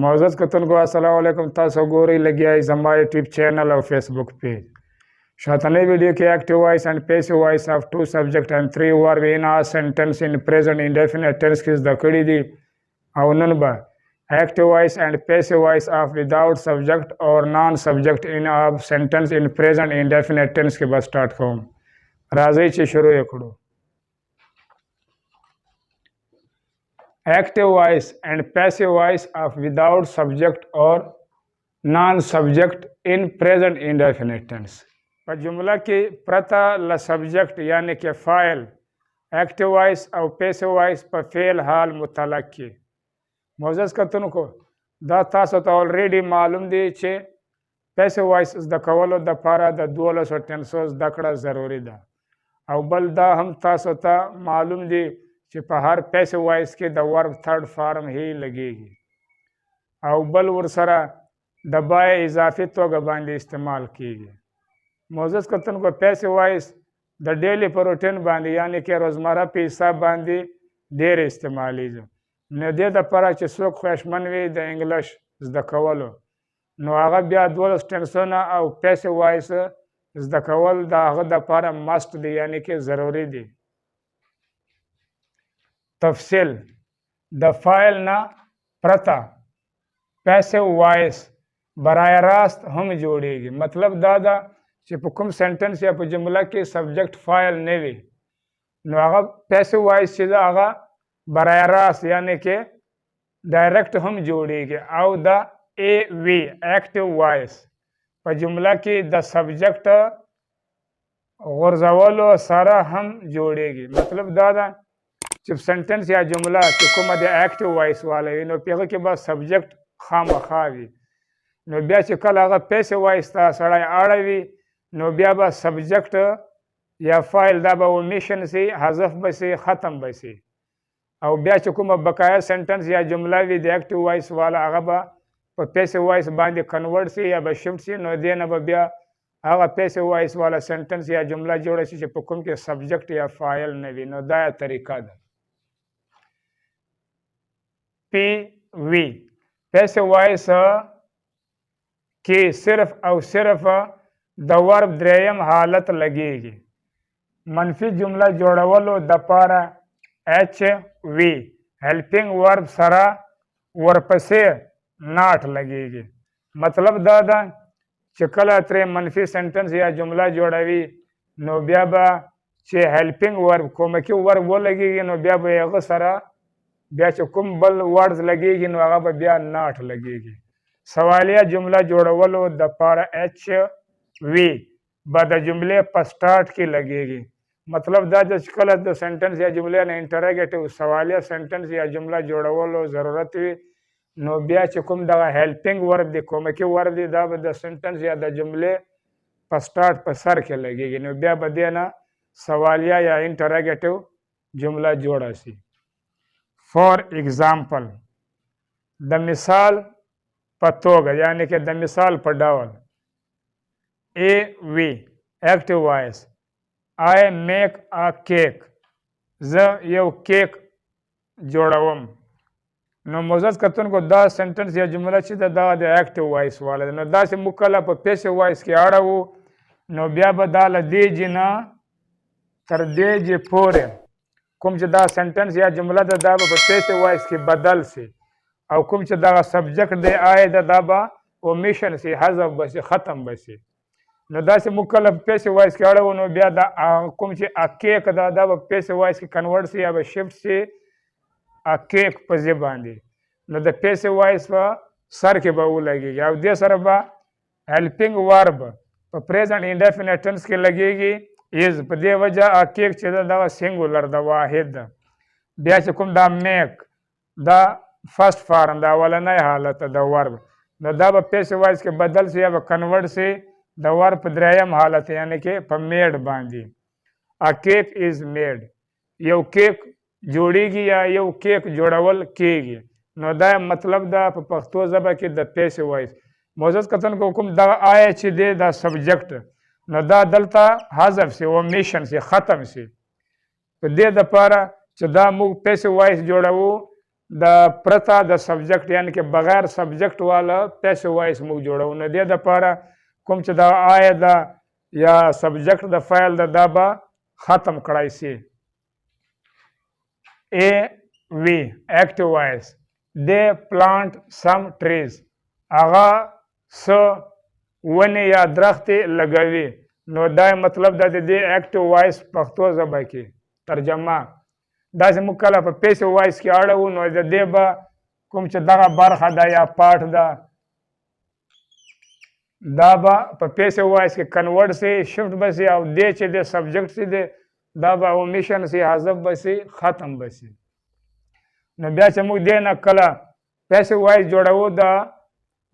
معزز کتونکو السلام علیکم. تاسو ګورئ لګیا زما یوټیوب چینل او فیسبوک پیج. شاتنی ویډیو کې active voice and passive voice of two subject and three verb in a sentence in present indefinite tense کې زده کړي دي او نن به active voice and passive voice of without subject or non subject in a sentence in present indefinite tense کې به سٹارټ کوم. راځئ چې شروع یې کړو. Active voice and passive voice of without subject or non-subject in present indefinite tense. په جمله کې پرته له سبجیکټ یعنی کې فاعل active voice او passive voice په فعل حال متعلق کې. معزز کتونکو دا تاسو ته already معلوم دی چې passive voice زده کولو دپاره د 12 ټنسو زده کړه ضروري ده او بل دا هم تاسو ته معلوم دی چې په هر پیسیو وایس کې د ورب تھرډ فارم هی لګیږي او بل ورسره د بای اضافي توګه باندې استعمال کیږي. معزز کتونکو پیسیو وایس د ډیلی په روټین باندې یعنی کې روزمره په حساب باندې ډیر استعمالیږي. نو دې دپاره چې څوک خوښمن وي د انګلیش زده کولو نو هغه بیا 12 ټنسونه او پیسیو وایس زده کول د هغه دپاره مست دی یعنی کې ضروري دی. تفصیل د فاعل نه پرته پیسیو وایس برای راست هم جوړیږي. مطلب دا ده چې په کوم سنټنس یا په جمله کې سبجیکټ فاعل نه وي نو هغه پیسیو وایس چې ده هغه برای راست یعنی کې ډایرکټ هم جوړیږي او د ای وی ایکټیو وایس په جمله کې د سبجیکټ غورځولو سره هم جوړیږي. مطلب دا ده چې سنټنس یا جمله چې کومه د ایکټیو وایس والا وي نو په هغه کې به سبجیکټ خامخا وي نو بیا چې کله هغه پیسیو وایس ته سړی اړوي نو بیا به سبجیکټ یا فایل دا به اومیشن سي حذف به سي ختم به سي او بیا چې کومه بقایا سنټنس یا جمله وي د ایکټیو وایس والا هغه به په پیسیو وایس باندې کنورټ سي یا به شفټ سي نو دې نه به بیا هغه پیسیو وایس والا سنټنس یا جمله جوړه شي چې په کوم کې سبجیکټ یا فایل نه وي. نو دا طریقه ده. پی وی پیسیو وایس کې صرف او صرف د ورب دریم حالت لګیږي. منفي جمله جوړولو دپاره ایچ وی هیلپینګ ورب سره ورپسې ناټ لګیږي. مطلب دا ده چې کله ترې منفي سنټنس یا جمله جوړوي نو بیا به چې هیلپینګ ورب کومکي ورب ولګیږي نو بیا به هغه سره بیا چې کوم بل ورډز لګیږي نو هغه به بیا ناټ لګیږي. سوالیه جمله جوړولو دپاره ایچ وی به د جملې په سټارټ کې لګیږي. مطلب دا چې کله د سنټنس یا جملې نه انټراګیټیو سوالیه سنټنس یا جمله جوړولو ضرورت وي نو بیا چې کوم دغه هیلپینګ ورب دی کومکي ورب دی دا به د سنټنس یا د جملې په سټارټ په سر کې لګیږي نو بیا به دې نه سوالیه یا انټراګیټیو جمله جوړه شي. فور ایگزامپل د مثال په توګه یعنی کې د مثال په ډول ای وی ایکټیو وایس آی میک ا کیک زه یو کیک جوړوم. نو معزز کتونکو دا سنټنس یا جمله چې ده دا د ایکټیو وایس والا ده. نو داسې موږ کله په پیسیو وایس کې اړوو نو بیا به دا له دې جې نه تر دې جې پورې کوم چې دا سنټنس یا جمله ده دا به په پیسیو وایس کې بدل سي او کوم چې دغه سبجیکټ دی آی ده دا به اومیشن سي حذف به سي ختم به سي. نو داسې موږ کله په پیسیو وایس کې اړوو نو بیا دا کوم چې اکیک ده دا به پیسیو وایس کې کنورټ سي یا به شفټ سي اکیک په ځای باندې نو د پیسیو وایس په سر کې به ولګېږي او دې سره به هیلپینګ ورب په پریزنټ انډیفینټ ټنس کې لګېږي ایز په دې وجه اکیک چې ده دغه سینګولر ده واحد ده. بیا چې کوم دا میک دا فرست فارم دا اولنی حالت د ورب نو دا به پیسیو وایس کې بدل سي یا به کنورټ سي د ورب په دریم حالت یعنی کې په میډ باندې. ا کیک از میډ یو کیک جوړیږي یا یو کیک جوړول کیږي نو دا مطلب دا په پښتو ژبه کې د پیسیو وایس. معزز کتونکو کوم دغه آی چې دی دا سبجیکټ نو دا دلته حذف سي اومیشن سي ختم سي. په دې دپاره چې دا موږ پیسیو وایس جوړوو د پرته د سبجیکټ یعنی کې بغیر سبجیکټ والا پیسو وایس موږ جوړو. نو دې دپاره کوم چې دا آی ده یا سبجیکټ د فایل ده دا به ختم کړای سي. اے وی ایکټیو وایس دے پلانٹ سم ټریز هغه څه ونې یا درختې لګوي. نو دا مطلب دا د دې ایکټیو وایس پښتو ژبه کې ترجمه داسې موږ کله په پیسو وایس کې اړوو نو د دې به کوم چې دغه برخه ده یا پارټ ده دا به په پیسو وایس کې کنورټ سي شفټ به سي او دې چې د سبجیکټ سي دی دا به اومیشن سي حذف به سي ختم به سي. نو بیا چې موږ دې نه کله پیسو وایس جوړوو دا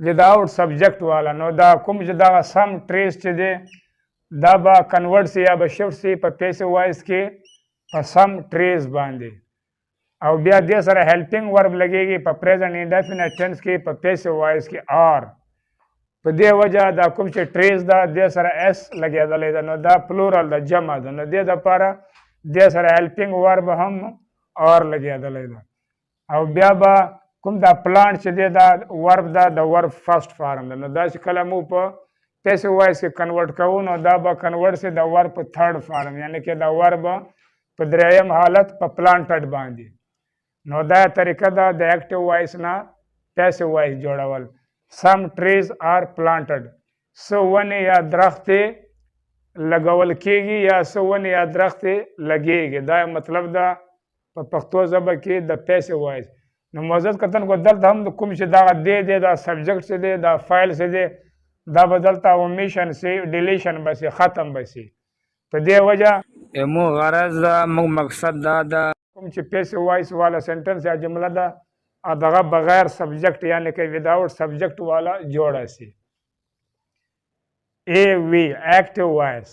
وداؤټ سبجیکټ والا نو دا کوم چې دغه سم ټریس چې دی دا به کنورټ سي یا به شفټ سي په پیسو وایس کې په سم ټریس باندې او بیا دې سره هیلپینګ ورب لګیږي په پریزنټ انډیفینټ ټینس کې په پیسو وایس کې آر په دې وجه دا کوم چې ټریس ده دې سره اس لګېدلی ده نو دا پلورل ده جمع ده نو دې دپاره دې سره هیلپینګ ورب هم آر لګېدلی ده. او بیا به کوم دا پلانټ چې دی دا ورب ده د ورب فرست فارم ده نو دا چې کله موږ په پیسو وایس کې کنورټ کوو نو دا به کنورټ سي د ورب په تھرډ فارم یعنی کې دا ورب په دریم حالت په پلانټډ باندې. نو دا طریقه ده د ایکټیو وایس نه پیسو وایس جوړول. سم ټریز آر پلانټډ څه ونې یا درختې لګول کېږي یا څه ونې یا درختې لګېږي دا مطلب ده په پښتو ژبه کې د پیسو وایس. نو معزز کتونکو دلته هم کوم چې دغه دی دا سبجیکټ څه دی دا فایل څه دی دا به دلته اومیشن سي ډیلیشن به سي ختم به سي. په دې وجه مو غرض ده موږ مقصد دا ده کوم چې پیسو وایس والا سنټنس یا جمله ده دغه بغیر سبجیکټ یعنی که وداؤټ سبجیکټ والا جوړه سي. اے وی ایکټیو وایس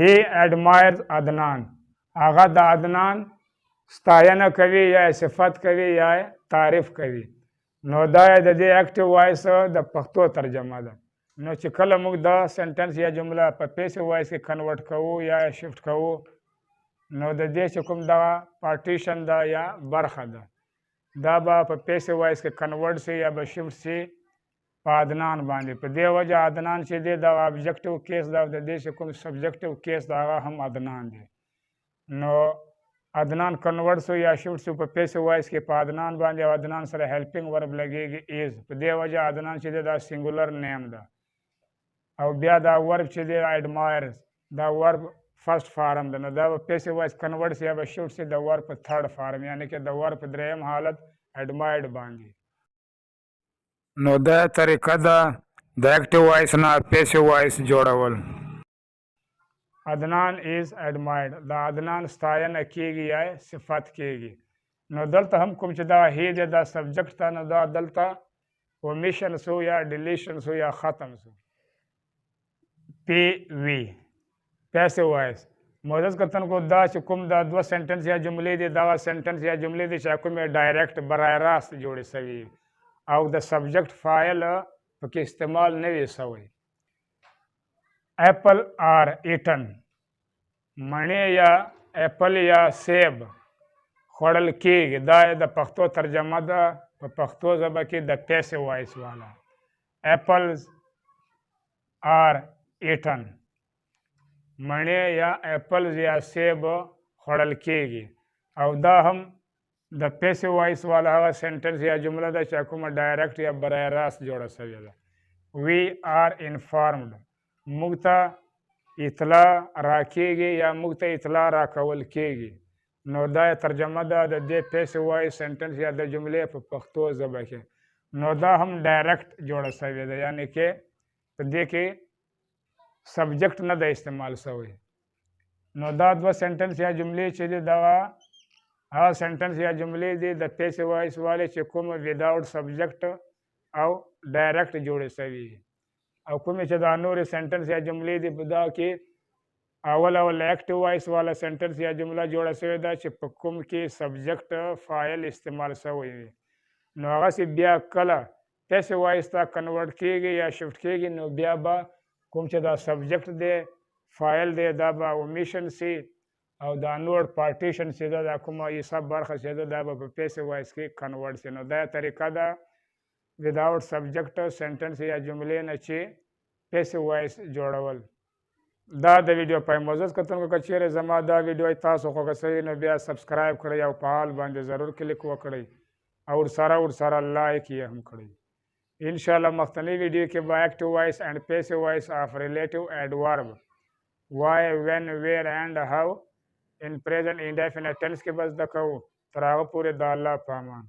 هی ایڈمائرز عدنان هغه د عدنان ستاینه کوي یا صفت کوي یا تعریف کوي. نو دا د دې ایکټیو وایس د پښتو ترجمه ده. نو چې کله موږ دا سنټنس یا جمله په پیسو وایس کې کنورټ کوو یا شفټ کوو نو د دې چې کوم دغه پارټیشن ده یا برخه ده دا به په پیسو وایس کې کنورټ سي یا به شفټ سي په عدنان باندې. په دې وجه عدنان چې دی دا ابجیکټیو کیس ده او د دې چې کوم سبجیکټیو کیس ده هغه هم عدنان دی. نو عدنان کنورټ سو یا شفټ سو په پیسو وایس کې په عدنان باندې او عدنان سره هیلپینګ ورب لګیږي ایز. په دې وجه عدنان چې دی دا سنګولر نیم ده. او بیا دا ورب چې دی ایډمایرز دا ورب فرست فارم ده نو دا به پیسو وایس کنورټ سي یا به شفټ سي د ورب په تھرډ فارم یعنی کې د ورب په دریم حالت ایډمایرډ باندې. نو دا طریقه ده د ایکټیو وایس نه پیسو وایس جوړول. عدنان از ایڈمائرڈ دا عدنان ستاینه کیږي یا صفت کیږي. نو دلته هم کوم چې دا هی دی دا سبجیکټ ته نو دا دلته اومیشن سو یا ډیلیشن سو یا ختم سو. پی وی پیسو وایس معزز کتونکو دا چې کوم دا دوه سنټنس یا جملې دي دغه سنټنس یا جملې دي چې کومې ډایرکټ برای راست جوړې سوي او د سبجیکټ فایل پکې استعمال نه وي سوی. ایپل آر ایټن مڼې یا ایپل یا سیب خوړل کېږي دا د پښتو ترجمه ده په پښتو ژبه کې د پیسو وایس والا. ایپلز آر ایټن مڼې یا ایپلز یا سیب خوړل کېږي او دا هم د پیسو وایس والا هغه سنټنس یا جمله ده چې کومه ډایرکټ یا برای راست جوړه سوې ده. وی آر انفارمډ موږ ته اطلاع راکېږي یا موږ ته اطلاع راکول کېږي. نو دا ترجمه ده د دې پیسو وایس سنټنس یا د جملې په پښتو ژبه کې. نو دا هم ډایرکټ جوړه سوې ده یعنی کې په دې کې سبجیکټ نه ده استعمال سوی. نو دا دوه سنټنس یا جملې چې دي دغه هغه سنټنس یا جملې دي د پیسو وایس والے چې کوم وداؤټ سبجیکټ او ډایرکټ جوړې سوي او کومې چې دا نورې سنټنس یا جملې دي په دا کې اول ایکټیو وایس والا سنټنس یا جمله جوړه سوې ده چې په کوم کې سبجیکټ فایل استعمال سوی وي. نو هغسې بیا کله پیسو وایس ته کنورټ کېږي یا شفټ کېږي نو بیا به کوم چې دا سبجیکټ دی فایل دی دا به اومیشن سي او دا نور پارټیشن چې ده دا کومه حساب برخه چې ده دا به په پیسې وایس کې کنورټ شي. نو دا طریقه ده وداوټ سبجیکټ سنټنس یا جملې نه چې پیسې وایس جوړول. دا د ویډیو په معزز کتونکو که چیرې زما دا ویډیو تاسو خوښوي نو بیا سبسکرایب کړئ او په حال باندې ضرور کلیک وکړئ او ورسره لایک یې هم کړئ. انشاءالله مختلف ویډیو کې به ایکټیو وایس اینڈ پیسیو وایس آف ریلیټیو ایڈورب why, when, where and how in present indefinite tense کې به زده کوو. تر هغه پورې د الله په امان.